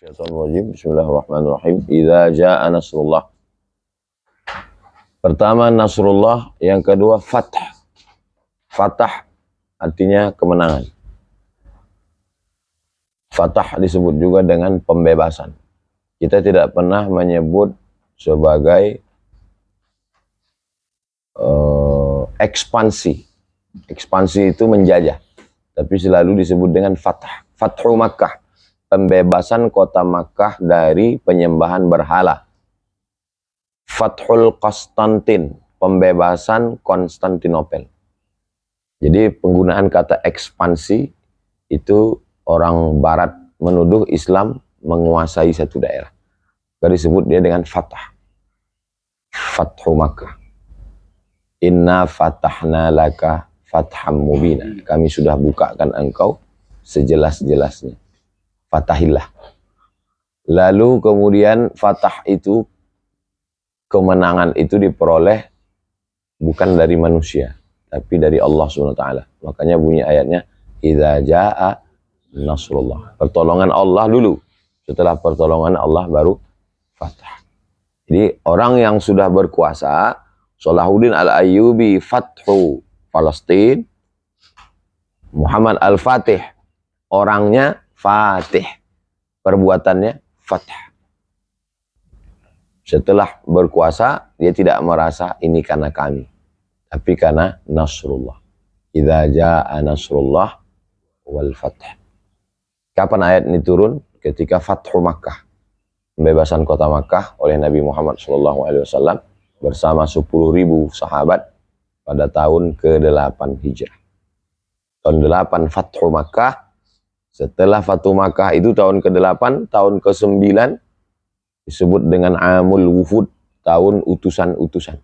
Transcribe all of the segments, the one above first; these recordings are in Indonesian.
Syaitanirrajim. Bismillahirrahmanirrahim. Idza jaa nasrullah. Pertama nasrullah, yang kedua fath. Fatah artinya kemenangan. Fatah disebut juga dengan pembebasan. Kita tidak pernah menyebut sebagai ekspansi. Ekspansi itu menjajah, tapi selalu disebut dengan fatah. Fathu Makkah, pembebasan kota Makkah dari penyembahan berhala. Fathul Konstantin, pembebasan Konstantinopel. Jadi penggunaan kata ekspansi itu orang barat menuduh Islam menguasai satu daerah. Maka disebut dia dengan fatah. Fathu Makkah. Inna fatahna laka fatham mubina. Kami sudah bukakan engkau sejelas-jelasnya. Fatahillah. Lalu kemudian fatah itu, kemenangan itu diperoleh bukan dari manusia, tapi dari Allah SWT. Makanya bunyi ayatnya, idza jaa nasrullah. Pertolongan Allah dulu. Setelah pertolongan Allah baru fatah. Jadi orang yang sudah berkuasa, Salahuddin Al-Ayyubi fathu Palestina, Muhammad Al-Fatih orangnya Fatih, perbuatannya Fatah. Setelah berkuasa, dia tidak merasa ini karena kami, tapi karena Nasrullah. Idza jaa Nasrullah wal Fath. Kapan ayat ini turun? Ketika Fathu Makkah, pembebasan kota Makkah oleh Nabi Muhammad SAW bersama 10.000 sahabat pada tahun ke-8 Hijrah. Tahun 8 Fathu Makkah. Setelah Fathu Makkah itu tahun ke-8, tahun ke-9 disebut dengan Amul Wufud, tahun utusan-utusan.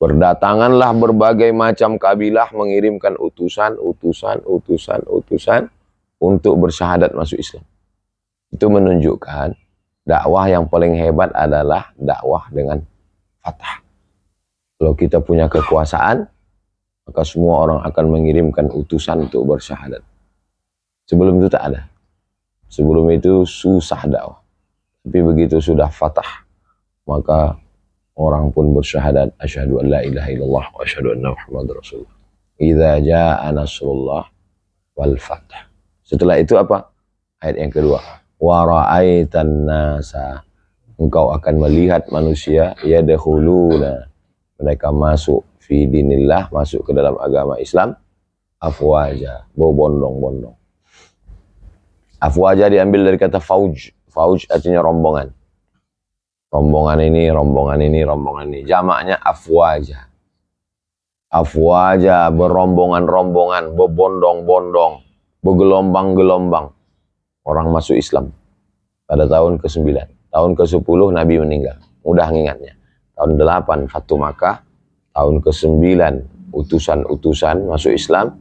Berdatanganlah berbagai macam kabilah mengirimkan utusan untuk bersyahadat masuk Islam. Itu menunjukkan dakwah yang paling hebat adalah dakwah dengan fatah. Kalau kita punya kekuasaan, maka semua orang akan mengirimkan utusan untuk bersyahadat. Sebelum itu tak ada. Sebelum itu susah dakwah. Tapi begitu sudah fatah, maka orang pun bersyahadat, asyhadu an la ilaha illallah wa asyhadu anna Muhammadar Rasulullah. Idza jaa nasrullah wal fath. Setelah itu apa? Ayat yang kedua. Wa ra'aitan nasa. Engkau akan melihat manusia yadkhuluna, mereka masuk fi dinillah, masuk ke dalam agama Islam, afwaja, berbondong-bondong. Afwaja diambil dari kata fauj. Fauj artinya rombongan. Rombongan ini, rombongan ini, rombongan ini. Jamaknya afwaja. Afwaja, berombongan-rombongan, berbondong-bondong, bergelombang-gelombang. Orang masuk Islam pada tahun ke-9. Tahun ke-10 Nabi meninggal. Mudah ngingatnya. Tahun 8 Fathu Makkah. Tahun ke-9 utusan-utusan masuk Islam.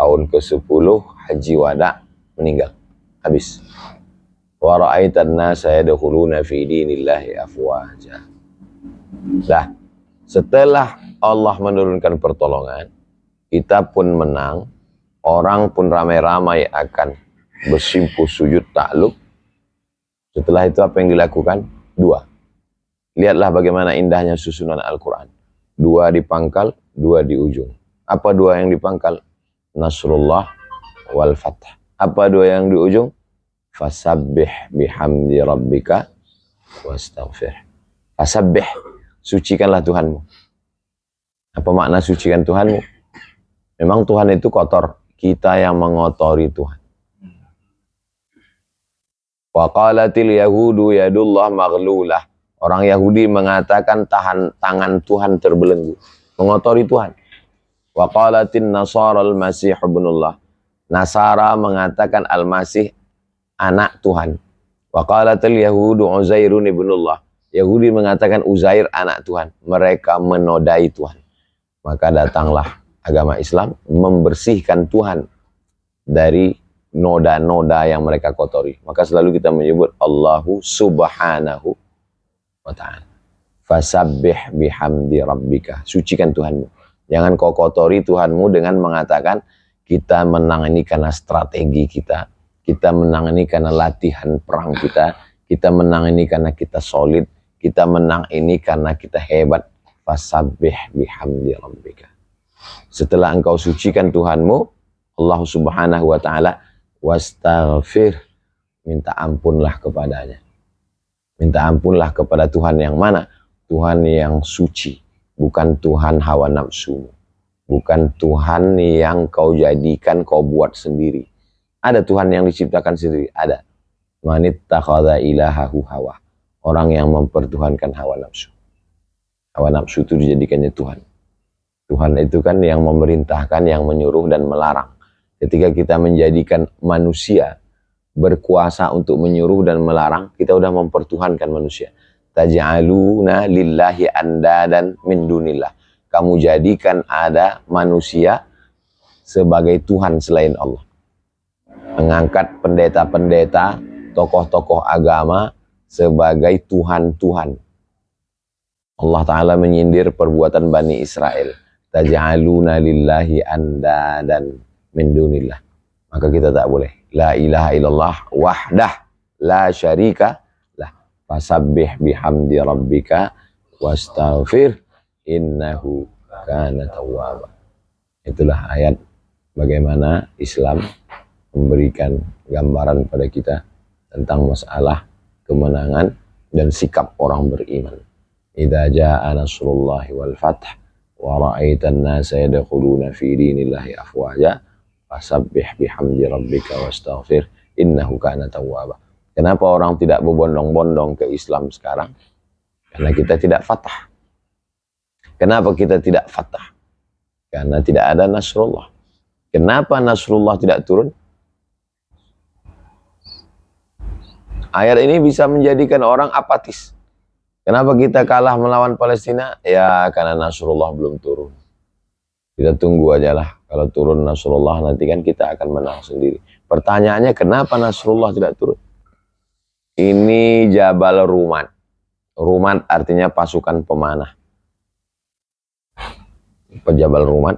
Tahun ke-10 Haji Wada meninggal. Habis. Wa ra'aitan nasa yadkhuluna fi dinillahi afwaja. Dah, setelah Allah menurunkan pertolongan, kita pun menang, orang pun ramai-ramai akan bersimpuh sujud takluk. Setelah itu apa yang dilakukan? 2. Lihatlah bagaimana indahnya susunan Al-Quran. 2 di pangkal, 2 di ujung. Apa 2 yang di pangkal? Nasrullah wal Fath. Apa 2 yang di ujung? Fasabbih bihamdi rabbika wastaghfir. Fasabbih, sucikanlah Tuhanmu. Apa makna sucikan Tuhanmu? Memang Tuhan itu kotor, kita yang mengotori Tuhan. Wa qalatil yahudu yadullah maghlulah. Orang Yahudi mengatakan tangan Tuhan terbelenggu, mengotori Tuhan. Wa qalatin nasara al-masih ibnullah. Nasara mengatakan al-Masih anak Tuhan. Wa qalatil yahudu Uzairun ibnullah. Yahudi mengatakan Uzair anak Tuhan. Mereka menodai Tuhan. Maka datanglah agama Islam membersihkan Tuhan dari noda-noda yang mereka kotori. Maka selalu kita menyebut Allahu subhanahu wa ta'ala. Fasabbih bihamdi rabbika. Sucikan Tuhanmu. Jangan kau kotori Tuhanmu dengan mengatakan kita menang ini karena strategi kita. Kita menang ini karena latihan perang kita. Kita menang ini karena kita solid. Kita menang ini karena kita hebat. Fasabbih bihamdi rabbika. Setelah engkau sucikan Tuhanmu, Allah Subhanahu wa taala, wastaghfir, minta ampunlah kepadanya. Minta ampunlah kepada Tuhan yang mana? Tuhan yang suci, bukan Tuhan hawa nafsu. Bukan Tuhan yang kau jadikan, kau buat sendiri. Ada Tuhan yang diciptakan sendiri, ada. Manittakhadha ilahahu hawa. Orang yang mempertuhankan hawa nafsu. Hawa nafsu itu dijadikannya Tuhan. Tuhan itu kan yang memerintahkan, yang menyuruh dan melarang. Ketika kita menjadikan manusia berkuasa untuk menyuruh dan melarang, kita sudah mempertuhankan manusia. Taj'aluna lillahi andadan min dunillah. Kamu jadikan ada manusia sebagai Tuhan selain Allah. Mengangkat pendeta-pendeta, tokoh-tokoh agama sebagai Tuhan-Tuhan. Allah Ta'ala menyindir perbuatan Bani Israel. Taj'aluna lillahi andadan min dunillah. Maka kita tak boleh. La ilaha illallah wahdah la syarika lah. Fasabbih bihamdi rabbika wastaghfir innahu kana tawwaba. Itulah ayat bagaimana Islam memberikan gambaran pada kita tentang masalah kemenangan dan sikap orang beriman. Idza jaa nasrullahi wal fath wa ra'aitan nasa yadkhuluna fi dinillahi afwaja fasabbih bihamdi rabbika wastaghfir innahu kana tawwaba. Kenapa orang tidak berbondong-bondong ke Islam sekarang? Karena kita tidak fatah. Kenapa kita tidak fatah? Karena tidak ada Nasrullah. Kenapa Nasrullah tidak turun? Ayat ini bisa menjadikan orang apatis. Kenapa kita kalah melawan Palestina? Ya karena Nasrullah belum turun. Kita tunggu aja lah. Kalau turun Nasrullah nanti kan kita akan menang sendiri. Pertanyaannya kenapa Nasrullah tidak turun? Ini Jabal Rumat. Rumat artinya pasukan pemanah. Jabal Rumat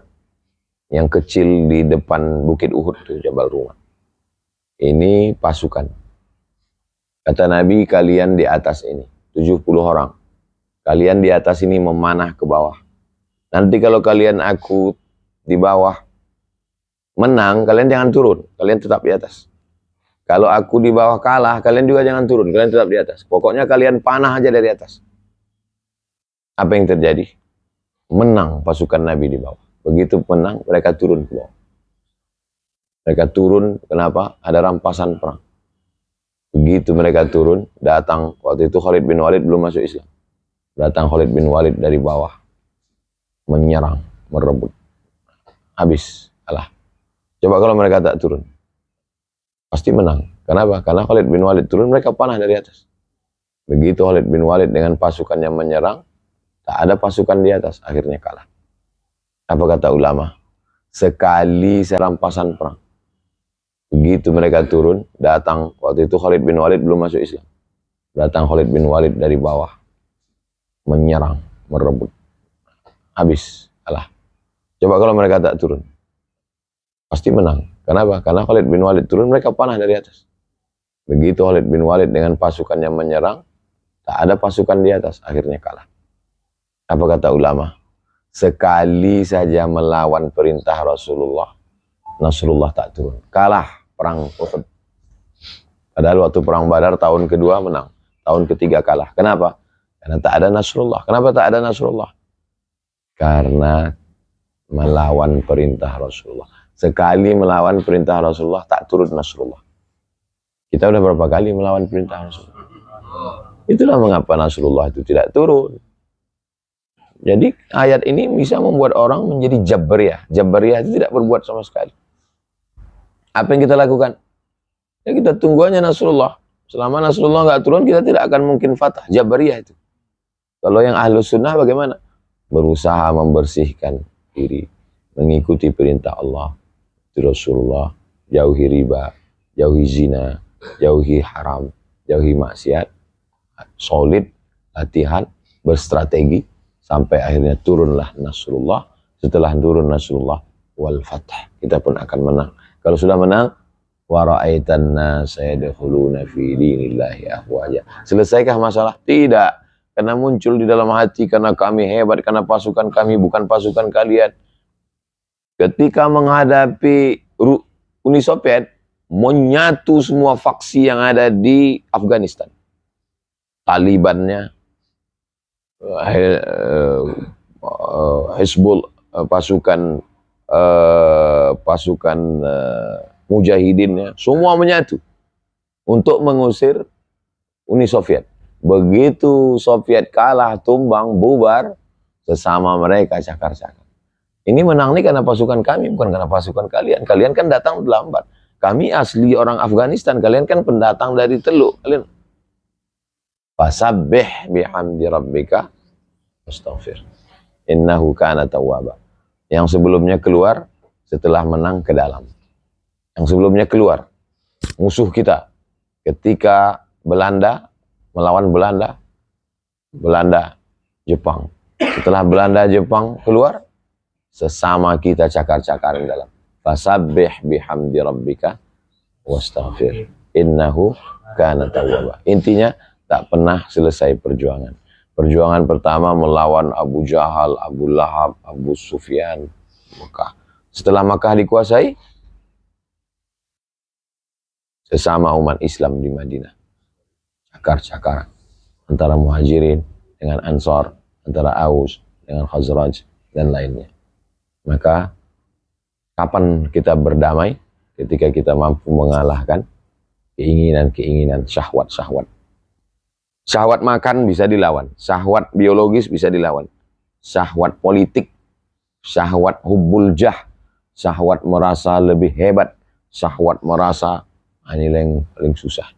yang kecil di depan Bukit Uhud itu Jabal Rumat. Ini pasukan. Kata Nabi, kalian di atas ini 70 orang. Kalian di atas ini memanah ke bawah. Nanti kalau kalian aku di bawah menang, kalian jangan turun. Kalian tetap di atas. Kalau aku di bawah kalah, kalian juga jangan turun. Kalian tetap di atas. Pokoknya kalian panah aja dari atas. Apa yang terjadi? Menang pasukan Nabi di bawah. Begitu menang, mereka turun ke bawah. Mereka turun, kenapa? Ada rampasan perang. Begitu mereka turun, datang, waktu itu Khalid bin Walid belum masuk Islam. Datang Khalid bin Walid dari bawah. Menyerang, merebut. Habis, kalah. Coba kalau mereka tak turun. Pasti menang. Kenapa? Karena Khalid bin Walid turun, mereka panah dari atas. Begitu Khalid bin Walid dengan pasukannya menyerang, tak ada pasukan di atas, akhirnya kalah. Apa kata ulama? Sekali serampasan perang. Begitu mereka turun, datang, waktu itu Khalid bin Walid belum masuk Islam. Datang Khalid bin Walid dari bawah. Menyerang, merebut. Habis, kalah. Coba kalau mereka tak turun. Pasti menang. Kenapa? Karena Khalid bin Walid turun, mereka panah dari atas. Begitu Khalid bin Walid dengan pasukannya menyerang, tak ada pasukan di atas, akhirnya kalah. Apa kata ulama? Sekali saja melawan perintah Rasulullah, Nasrullah tak turun. Kalah perang Uhud. Padahal waktu perang Badar tahun kedua menang. Tahun ketiga kalah. Kenapa? Karena tak ada Nasrullah. Kenapa tak ada Nasrullah? Karena melawan perintah Rasulullah. Sekali melawan perintah Rasulullah, tak turun Nasrullah. Kita udah berapa kali melawan perintah Rasulullah? Itulah mengapa Nasrullah itu tidak turun. Jadi ayat ini bisa membuat orang menjadi Jabariyah. Jabariyah itu tidak berbuat sama sekali. Apa yang kita lakukan? Ya kita tunggu aja Nasrullah. Selama Nasrullah nggak turun, kita tidak akan mungkin fatah. Jabariyah itu. Kalau yang Ahlus Sunnah bagaimana? Berusaha membersihkan diri. Mengikuti perintah Allah. Rasulullah. Jauhi riba. Jauhi zina. Jauhi haram. Jauhi maksiat. Solid. Latihan. Berstrategi. Sampai akhirnya turunlah Nasrullah. Setelah turun Nasrullah, wal fath, kita pun akan menang. Kalau sudah menang, wa ra'aitan nasa yadkhuluna fi dinillahi afwaja. Selesaikah masalah? Tidak. Karena muncul di dalam hati, karena kami hebat, karena pasukan kami bukan pasukan kalian. Ketika menghadapi Uni Soviet, menyatu semua faksi yang ada di Afghanistan. Talibannya, Hizbul, pasukan mujahidinnya, semua menyatu untuk mengusir Uni Soviet. Begitu Soviet kalah, tumbang, bubar, sesama mereka cakar-cakar. Ini menang nih karena pasukan kami, bukan karena pasukan kalian. Kalian kan datang lambat. Kami asli orang Afghanistan, kalian kan pendatang dari Teluk. Kalian fasabbih bihamdi rabbika astaghfir. Innahu kana tawwaba. Yang sebelumnya keluar setelah menang ke dalam. Yang sebelumnya keluar musuh kita ketika Belanda melawan Belanda, Jepang. Setelah Belanda, Jepang keluar, sesama kita cakar-cakaran dalam. Fasabbih bihamdi rabbika wastaghfir. Innahu kana tawwaba. Intinya, tak pernah selesai perjuangan. Perjuangan pertama melawan Abu Jahal, Abu Lahab, Abu Sufyan, Makkah. Setelah Makkah dikuasai, sesama umat Islam di Madinah. Cakar-cakaran antara Muhajirin dengan Ansar, antara Aus dengan Khazraj dan lainnya. Maka kapan kita berdamai? Ketika kita mampu mengalahkan keinginan-keinginan, syahwat-syahwat. Syahwat makan bisa dilawan, syahwat biologis bisa dilawan, syahwat politik, syahwat hubbul jah, syahwat merasa lebih hebat, syahwat merasa ini yang paling susah.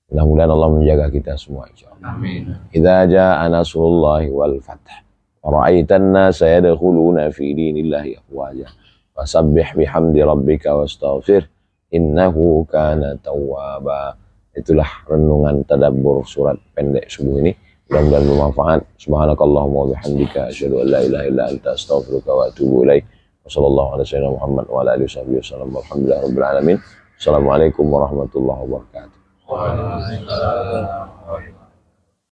Mudah-mudahan Allah menjaga kita semua, insyaallah. Amin. Idza jaa nasrullahi wal fath wa ra'aitan nasa yadkhuluna fi dinillahi afwaja fasabbih bihamdi rabbika wastaghfir innahu kana tawwaba. Itulah renungan tadabbur surat pendek subuh ini. Mudah-mudahan bermanfaat. Subhanakallahumma wa bihamdika asyhadu an la ilaha illa anta astaghfiruka wa atubu ilaik. Wassallallahu ala sayyidina Muhammad wa ala alihi wasallam. Alhamdulillahirabbil alamin. Assalamualaikum warahmatullahi wabarakatuh. Waalaikumsalam.